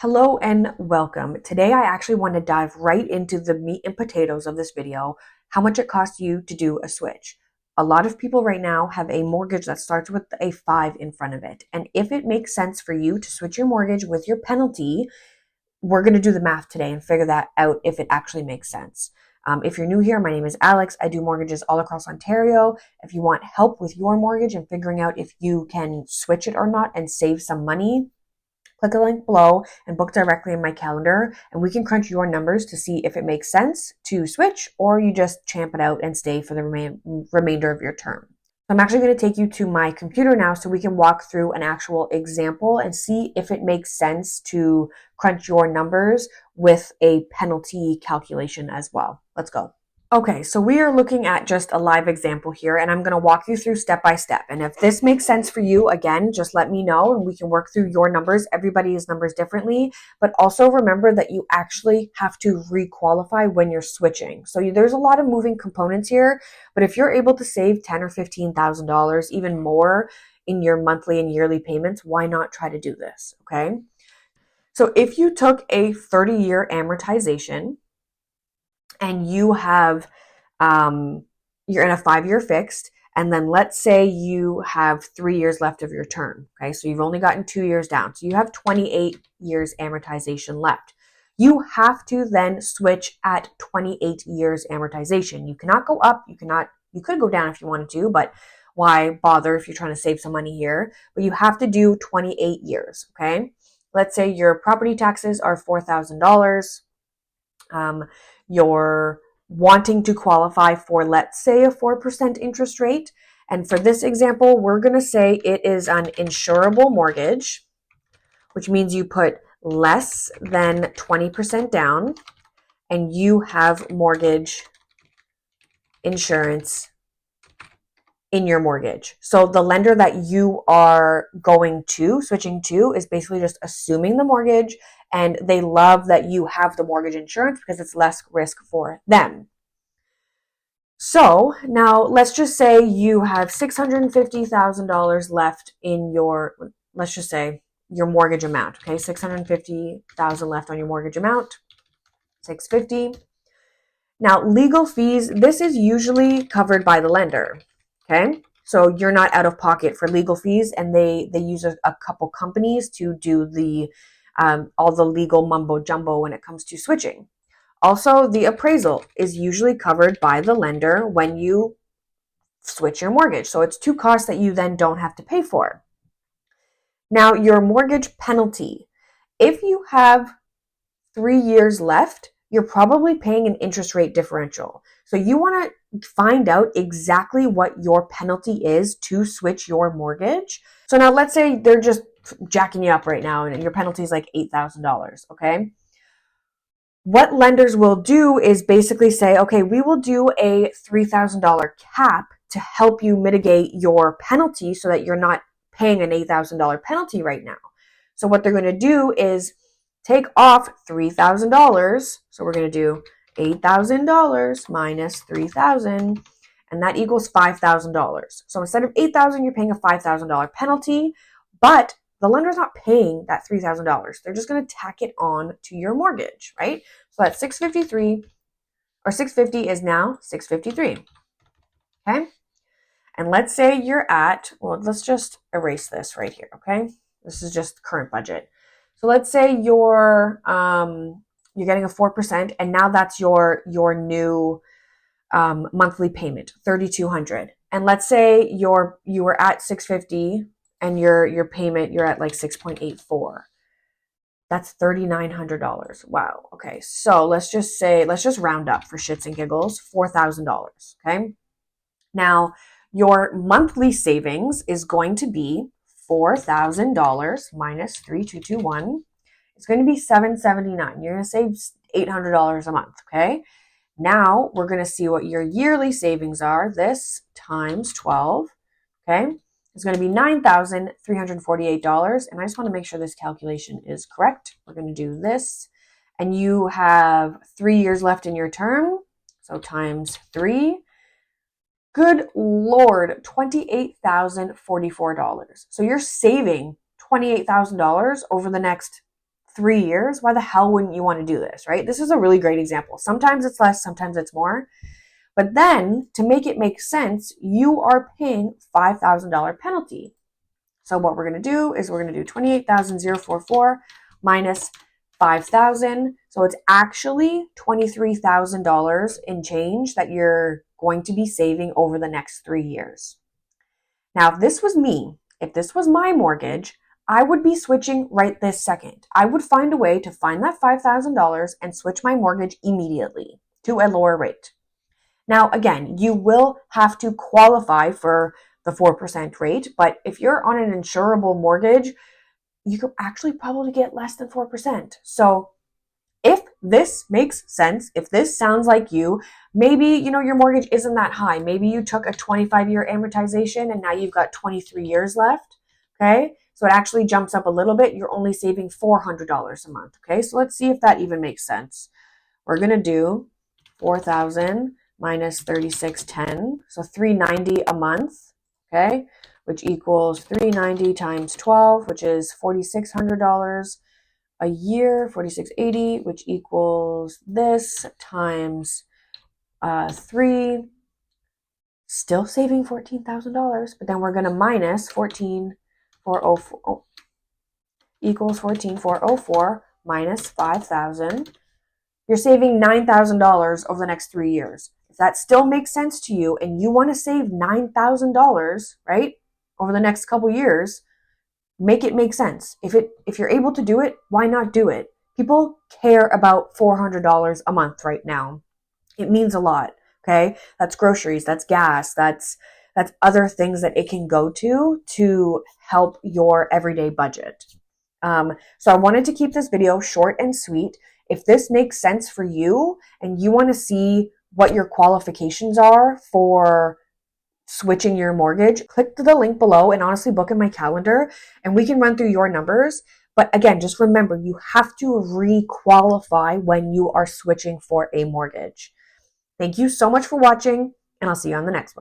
Hello and welcome. Today I actually want to dive right into the meat and potatoes of this video, how much it costs you to do a switch. A lot of people right now have a mortgage that starts with a 5 in front of it. And if it makes sense for you to switch your mortgage with your penalty, we're going to do the math today and figure that out if it actually makes sense. If you're new here, my name is Alex. I do mortgages all across Ontario. If you want help with your mortgage and figuring out if you can switch it or not and save some money, click the link below and book directly in my calendar, and we can crunch your numbers to see if it makes sense to switch or you just champ it out and stay for the remainder of your term. I'm actually going to take you to my computer now so we can walk through an actual example and see if it makes sense to crunch your numbers with a penalty calculation as well. Let's go. Okay, so we are looking at just a live example here, and I'm going to walk you through step by step. And if this makes sense for you, again, just let me know and we can work through your numbers. Everybody's numbers differently, but also remember that you actually have to requalify when you're switching. So there's a lot of moving components here, but if you're able to save $10,000 or $15,000, even more in your monthly and yearly payments, why not try to do this? Okay. So if you took a 30-year amortization, and you have you're in a 5-year fixed, and then let's say you have 3 years left of your term. Okay, so you've only gotten 2 years down, so you have 28 years amortization left. You have to then switch at 28 years amortization. You cannot go up, you could go down if you wanted to, but why bother if you're trying to save some money here? But you have to do 28 years. Okay, let's say your property taxes are $4,000. You're wanting to qualify for, let's say, a 4% interest rate. And for this example, we're going to say it is an insurable mortgage, which means you put less than 20% down and you have mortgage insurance in your mortgage. So the lender that you are switching to is basically just assuming the mortgage, and they love that you have the mortgage insurance because it's less risk for them. So now let's just say you have $650,000 left in let's just say your mortgage amount. Okay, $650,000 left on your mortgage amount, $650,000. Now, legal fees, this is usually covered by the lender. Okay, so you're not out of pocket for legal fees, and they use a couple companies to do the all the legal mumbo jumbo when it comes to switching. Also, the appraisal is usually covered by the lender when you switch your mortgage. So it's 2 costs that you then don't have to pay for. Now, your mortgage penalty. If you have 3 years left, you're probably paying an interest rate differential. So you want to find out exactly what your penalty is to switch your mortgage. So now let's say they're just jacking you up right now and your penalty is like $8,000, okay? What lenders will do is basically say, okay, we will do a $3,000 cap to help you mitigate your penalty so that you're not paying an $8,000 penalty right now. So what they're going to do is take off $3,000. So we're going to do $8,000 minus $3,000, and that equals $5,000. So instead of $8,000, you're paying a $5,000 penalty, but the lender's not paying that $3,000. They're just going to tack it on to your mortgage, right? So that's $653, or $650 is now $653. Okay? And let's say you're at, well, let's just erase this right here, okay? This is just current budget. So let's say you're getting a 4%, and now that's your new monthly payment, $3,200. And let's say you were at $650, and your payment, you're at like 6.84. That's $3,900. Wow. Okay. So let's just round up for shits and giggles, $4,000. Okay. Now your monthly savings is going to be $4,000 minus 3,221. It's going to be $779. You're going to save $800 a month. Okay. Now we're going to see what your yearly savings are. This times 12. Okay. It's going to be $9,348. And I just want to make sure this calculation is correct. We're going to do this. And you have 3 years left in your term. So times 3. Good Lord, $28,044. So you're saving $28,000 over the next 3 years, why the hell wouldn't you want to do this, right? This is a really great example. Sometimes it's less, sometimes it's more. But then to make it make sense, you are paying $5,000 penalty. So what we're going to do is we're going to do 28,044 minus 5,000. So it's actually $23,000 in change that you're going to be saving over the next 3 years. Now, if this was me, if this was my mortgage, I would be switching right this second. I would find a way to find that $5,000 and switch my mortgage immediately to a lower rate. Now, again, you will have to qualify for the 4% rate, but if you're on an insurable mortgage, you could actually probably get less than 4%. So if this makes sense, if this sounds like you, maybe, your mortgage isn't that high. Maybe you took a 25-year amortization and now you've got 23 years left, okay? So it actually jumps up a little bit. You're only saving $400 a month, okay? So let's see if that even makes sense. We're going to do 4,000 minus 3610, so $390 a month, okay, which equals 390 times 12, which is $4,600 a year, 4,680, which equals this times 3, still saving $14,000, but then we're going to minus 14,404 equals 14,404 minus 5,000. You're saving $9,000 over the next 3 years. If that still makes sense to you and you want to save $9,000, right, over the next couple years, make it make sense. If you're able to do it, why not do it? People care about $400 a month right now. It means a lot, okay? That's groceries, that's gas, that's other things that it can go to help your everyday budget. So I wanted to keep this video short and sweet. If this makes sense for you and you want to see what your qualifications are for switching your mortgage, click the link below and honestly book in my calendar and we can run through your numbers. But again, just remember, you have to re-qualify when you are switching for a mortgage. Thank you so much for watching and I'll see you on the next one.